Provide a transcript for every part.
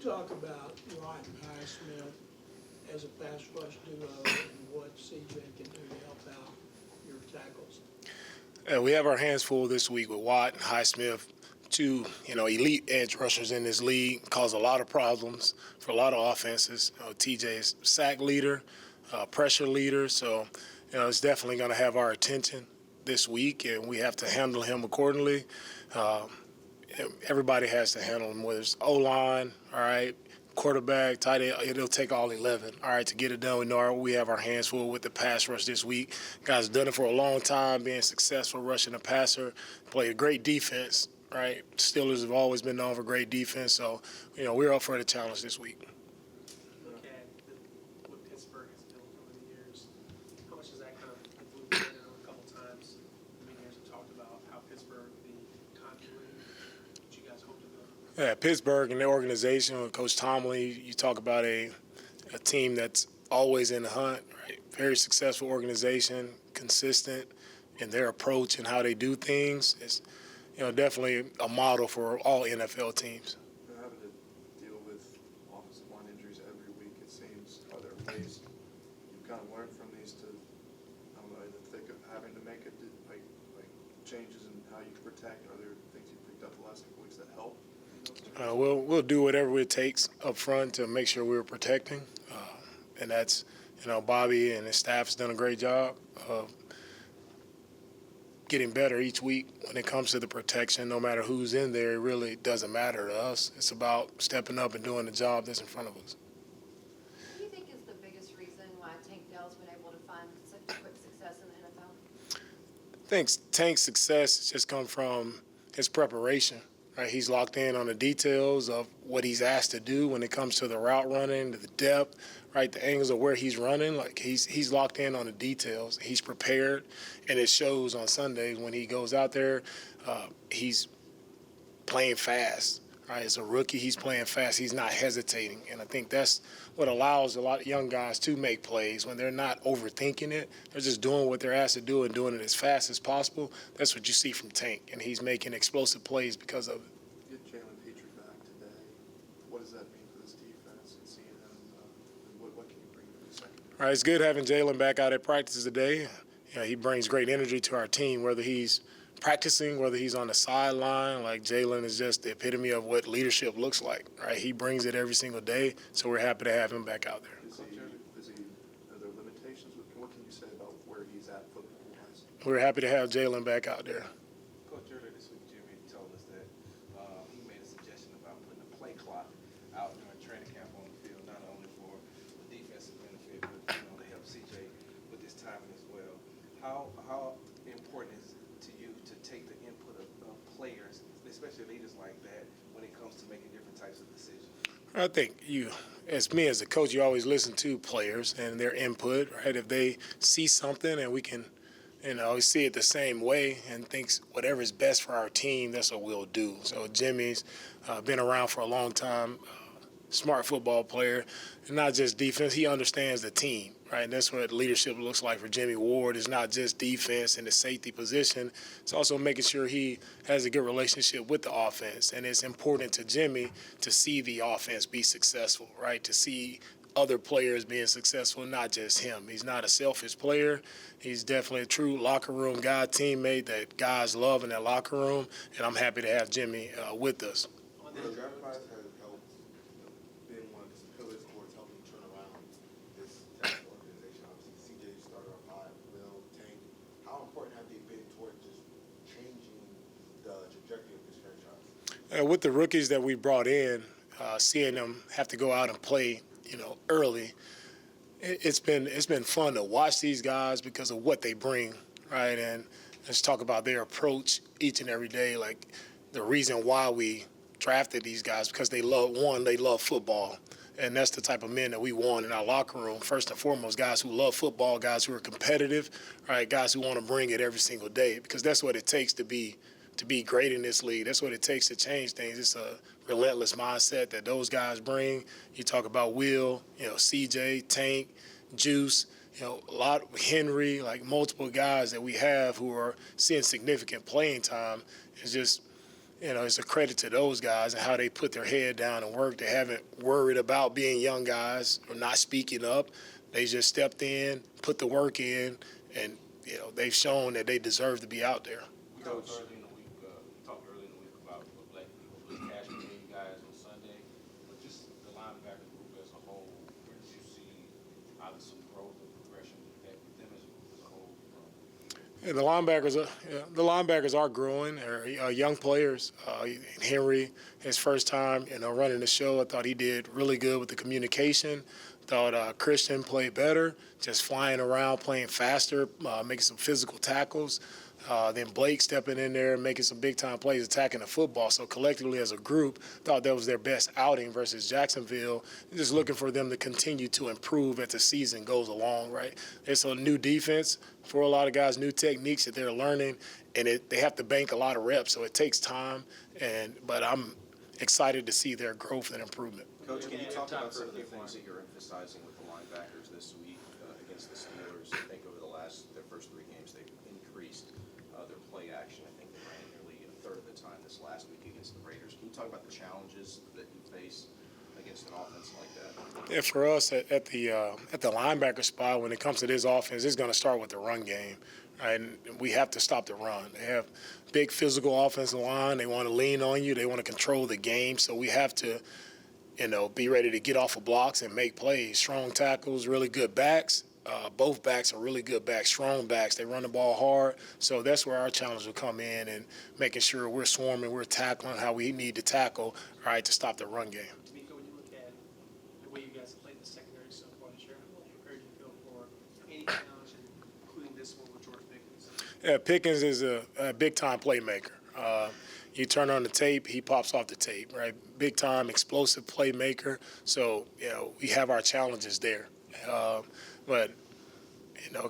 talk about White and Highsmith as a pass rush duo and what CJ can do to help out your tackles? We have our hands full this week with Watt and Highsmith, two elite edge rushers in this league, cause a lot of problems for a lot of offenses. TJ is sack leader, pressure leader, so it's definitely going to have our attention this week, and we have to handle him accordingly. Everybody has to handle him, whether it's O-line, all right, quarterback, tight end, it'll take all 11, all right, to get it done. We know we have our hands full with the pass rush this week. Guys done it for a long time, being successful, rushing the passer, play a great defense, right? Steelers have always been known for great defense, so, we're up for the challenge this week. Look at what Pittsburgh has built over the years. How much does that kind of influence? I know a couple times the media have talked about how Pittsburgh, the continuity, what you guys hope to build. Yeah, Pittsburgh and their organization with Coach Tomlin, you talk about a team that's always in the hunt, right? Very successful organization, consistent in their approach and how they do things. It's definitely a model for all NFL teams. They're having to deal with offensive line injuries every week, it seems. Are there ways you've kind of learned from these to, I don't know, in the thick of having to make it, like changes in how you protect? Are there things you picked up the last couple weeks that help? We'll do whatever it takes up front to make sure we're protecting, and that's Bobby and his staff has done a great job of getting better each week when it comes to the protection. No matter who's in there, it really doesn't matter to us. It's about stepping up and doing the job that's in front of us. What do you think is the biggest reason why Tank Dell's been able to find such quick success in the NFL? I think Tank's success has just come from his preparation. Right, he's locked in on the details of what he's asked to do when it comes to the route running, to the depth, right, the angles of where he's running. Like he's locked in on the details. He's prepared, and it shows on Sundays when he goes out there. He's playing fast. Right, as a rookie, he's playing fast. He's not hesitating, and I think that's what allows a lot of young guys to make plays when they're not overthinking it. They're just doing what they're asked to do and doing it as fast as possible. That's what you see from Tank, and he's making explosive plays because of it. Get Jalen back today. What does that mean for this defense and seeing him? What can you bring to the secondary? All right, it's good having Jalen back out at practice today. He brings great energy to our team, whether he's practicing, whether he's on the sideline. Like Jalen is just the epitome of what leadership looks like, right? He brings it every single day, so we're happy to have him back out there. Are there limitations? What can you say about where he's at football-wise? We're happy to have Jalen back out there. Coach, earlier this week, Jimmy told us that he made a suggestion about putting a play clock out during training camp on the field, not only for the defensive benefit, but to help CJ with his timing as well. How important is it to you to take the input of players, especially leaders like that, when it comes to making different types of decisions? I think as a coach, you always listen to players and their input, right? If they see something and we can, see it the same way and thinks whatever is best for our team, that's what we'll do. So Jimmy's been around for a long time, smart football player, and not just defense. He understands the team, right? And that's what leadership looks like for Jimmy Ward. It's not just defense and the safety position. It's also making sure he has a good relationship with the offense. And it's important to Jimmy to see the offense be successful, right? To see other players being successful, not just him. He's not a selfish player. He's definitely a true locker room guy, teammate that guys love in that locker room. And I'm happy to have Jimmy with us. The draft class has helped being one of the pillars towards helping turn around this Texas organization. Obviously, CJ started off high, Will, Tank. How important have they been towards just changing the trajectory of this franchise? With the rookies that we brought in, seeing them have to go out and play, early, it's been fun to watch these guys because of what they bring, right? And let's talk about their approach each and every day. Like the reason why we drafted these guys because they love football. And that's the type of men that we want in our locker room. First and foremost, guys who love football, guys who are competitive, right? Guys who want to bring it every single day because that's what it takes to be great in this league. That's what it takes to change things. It's a relentless mindset that those guys bring. You talk about Will, CJ, Tank, Juice, a lot, Henry, like multiple guys that we have who are seeing significant playing time. it's a credit to those guys and how they put their head down and work. They haven't worried about being young guys or not speaking up. They just stepped in, put the work in, and they've shown that they deserve to be out there. We talked early in the week. About what black people, Blue Cash gave you guys on Sunday, but just the linebacker group as a whole. Where did you see either some growth or progression with them as a whole? Yeah, the linebackers are growing. They're young players. Henry, his first time, running the show, I thought he did really good with the communication. Thought Christian played better, just flying around, playing faster, making some physical tackles. Then Blake stepping in there and making some big-time plays, attacking the football. So collectively as a group, thought that was their best outing versus Jacksonville. Just looking for them to continue to improve as the season goes along, right? It's a new defense for a lot of guys, new techniques that they're learning, and they have to bank a lot of reps, so it takes time. But I'm excited to see their growth and improvement. Coach, can you talk about some of the things that you're emphasizing with the linebackers this week against the Steelers? I think over their first 3 games, they've increased their play action. I think they ran nearly a third of the time this last week against the Raiders. Can you talk about the challenges that you face against an offense like that? Yeah, for us at the linebacker spot, when it comes to this offense, it's going to start with the run game. Right? And we have to stop the run. They have big physical offensive line. They want to lean on you. They want to control the game. So we have to be ready to get off of blocks and make plays. Strong tackles, really good backs. Both backs are really good backs, strong backs. They run the ball hard. So that's where our challenge will come in and making sure we're swarming, we're tackling how we need to tackle, right, to stop the run game. DeMeco, when you look at the way you guys have played the secondary so far this year, how prepared do you feel for any challenge, including this one with George Pickens? Yeah, Pickens is a big-time playmaker. You turn on the tape, he pops off the tape, right? Big-time, explosive playmaker. So, we have our challenges there. But,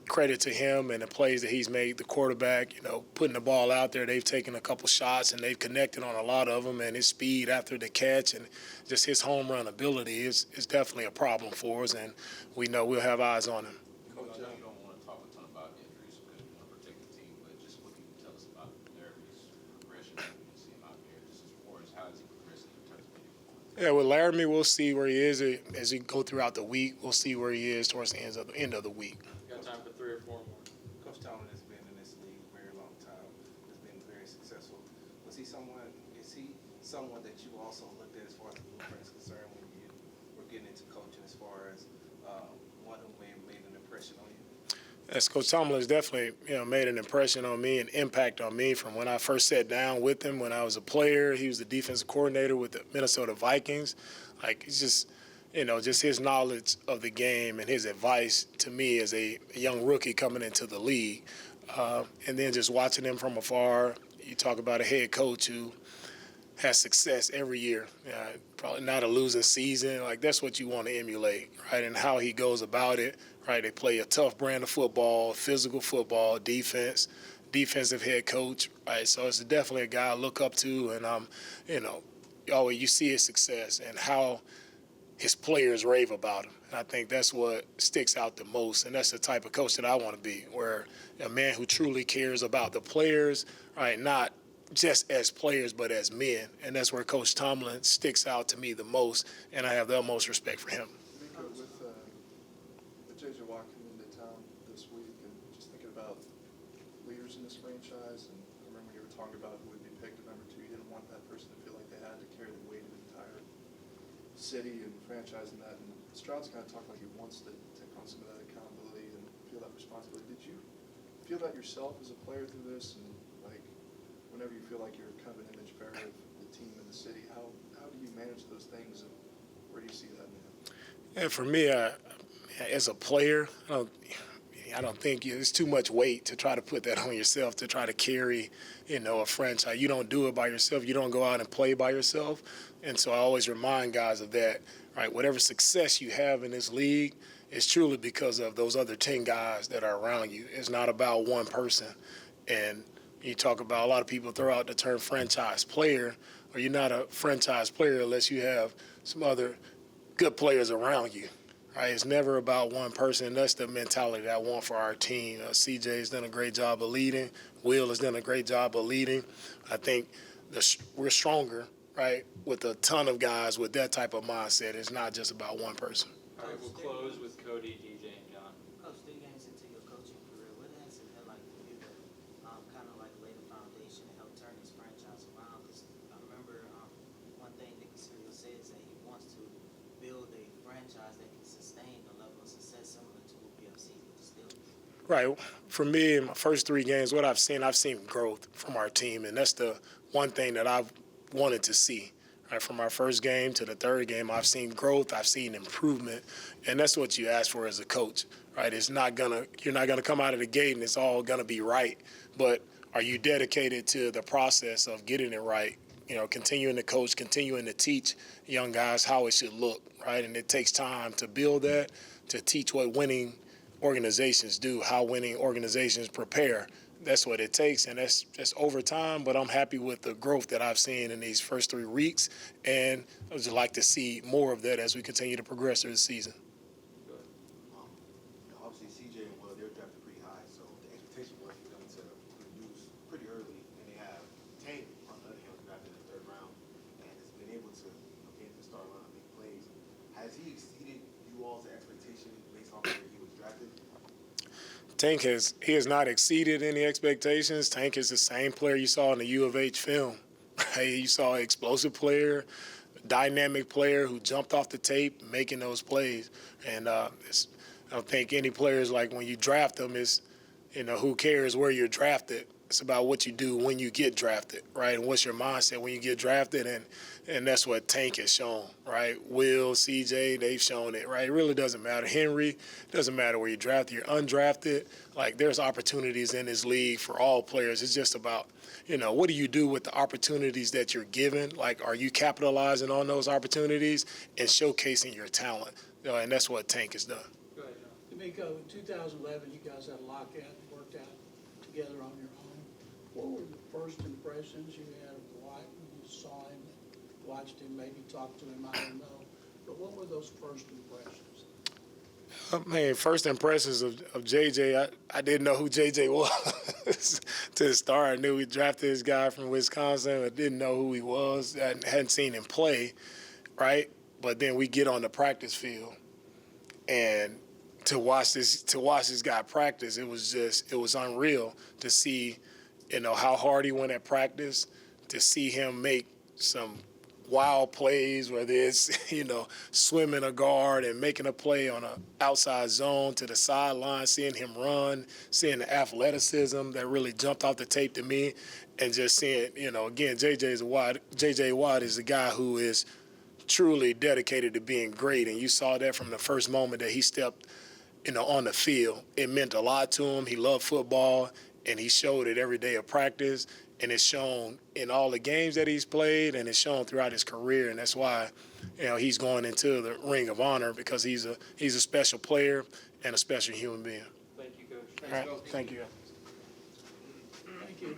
credit to him and the plays that he's made, the quarterback, putting the ball out there. They've taken a couple shots, and they've connected on a lot of them, and his speed after the catch and just his home run ability is definitely a problem for us, and we know we'll have eyes on him. Coach, I know you don't want to talk a ton about injuries because you want to protect the team, but just what can you tell us about Laramie's progression when you see him out there, just as far as how is he progressing in terms of getting performance? Yeah, with Laramie, we'll see where he is as we go throughout the week. We'll see where he is towards the end of the week. Got time for 3 or 4 more. Coach Tomlin has been in this league a very long time, has been very successful. Is he someone that you also looked at as far as the blueprint is concerned when you were getting into coaching, as far as one who may have made an impression on you? Yes, Coach Tomlin has definitely made an impression on me, an impact on me from when I first sat down with him when I was a player. He was the defensive coordinator with the Minnesota Vikings. It's just just his knowledge of the game and his advice to me as a young rookie coming into the league. And then just watching him from afar, you talk about a head coach who has success every year, probably not a losing season. That's what you want to emulate, right? And how he goes about it, right? They play a tough brand of football, physical football, defensive head coach, right? So it's definitely a guy I look up to, and always you see his success and how his players rave about him. And I think that's what sticks out the most, and that's the type of coach that I want to be, where a man who truly cares about the players, right? Not just as players, but as men. And that's where Coach Tomlin sticks out to me the most, and I have the utmost respect for him. With J.J. Watt coming into town this week, and just thinking about leaders in this franchise, and I remember you were talking about who would be picked at number 2. You didn't want that person to feel like they had to carry the weight of the entire city and franchise and that. And Stroud's kind of talked like he wants to take on some of that accountability and feel that responsibility. Did you feel that yourself as a player through this? And whenever you feel like you're kind of an image bearer of the team and the city, how do you manage those things, and where do you see that now? And for me, as a player, I don't think it's too much weight to try to put that on yourself, to try to carry, a franchise. You don't do it by yourself. You don't go out and play by yourself. And so I always remind guys of that, right? Whatever success you have in this league is truly because of those other 10 guys that are around you. It's not about one person. And you talk about, a lot of people throw out the term franchise player, or you're not a franchise player unless you have some other good players around you, right? It's never about one person, and that's the mentality that I want for our team. CJ has done a great job of leading. Will has done a great job of leading. I think we're stronger, right, with a ton of guys with that type of mindset. It's not just about one person. All right, we'll close with Cody, DJ, and John. Coach, 3 games into your coaching career, what has it been like for you to kind of like lay the foundation and help turn this franchise around? Because I remember one thing Nick Casario said is that he wants to build a franchise that can sustain the level of success similar to what we have seen with the Steelers. Right. For me, in my first 3 games, what I've seen growth from our team, and that's the one thing that I've wanted to see. Right, from our first game to the third game, I've seen growth, I've seen improvement, and that's what you ask for as a coach, right? You're not gonna come out of the gate and it's all gonna be right, but are you dedicated to the process of getting it right? You know, continuing to coach, continuing to teach young guys how it should look, right? And it takes time to build that, to teach what winning organizations do, how winning organizations prepare. That's what it takes, and that's just over time, but I'm happy with the growth that I've seen in these first 3 weeks, and I would just like to see more of that as we continue to progress through the season. Obviously, CJ and Will, they're drafted pretty high, so the expectation was for them to produce pretty early, and they have Tank, on the other hand, was drafted in the 3rd round, and has been able to get into the start line and make plays. Has he exceeded you all's expectation based on where he was drafted? Tank has not exceeded any expectations. Tank is the same player you saw in the U of H film. Right? You saw an explosive player, dynamic player who jumped off the tape making those plays. And I don't think any players, like when you draft them, is, who cares where you're drafted. It's about what you do when you get drafted, right? And what's your mindset when you get drafted, and that's what Tank has shown, right? Will, CJ, they've shown it, right? It really doesn't matter. Henry, doesn't matter where you drafted. You're undrafted. Like, there's opportunities in this league for all players. It's just about, what do you do with the opportunities that you're given? Like, are you capitalizing on those opportunities and showcasing your talent? And that's what Tank has done. Go ahead, DeMeco, in 2011, you guys had a lockout and worked out together on your own. What were the first impressions you had of Dwight when you saw him, watched him, maybe talked to him, I don't know. But what were those first impressions? First impressions of JJ, I didn't know who JJ was to start. I knew we drafted this guy from Wisconsin. I didn't know who he was. I hadn't seen him play, right? But then we get on the practice field, and to watch this guy practice, it was unreal to see, how hard he went at practice, to see him make some wild plays, whether it's, swimming a guard and making a play on an outside zone to the sideline, seeing him run, seeing the athleticism that really jumped off the tape to me, and just seeing, again, J.J. Watt is a guy who is truly dedicated to being great, and you saw that from the first moment that he stepped, on the field. It meant a lot to him. He loved football, and he showed it every day of practice, and it's shown in all the games that he's played, and it's shown throughout his career, and that's why, he's going into the Ring of Honor, because he's a special player and a special human being. Thank you, Coach. All right, thank you. Thank you.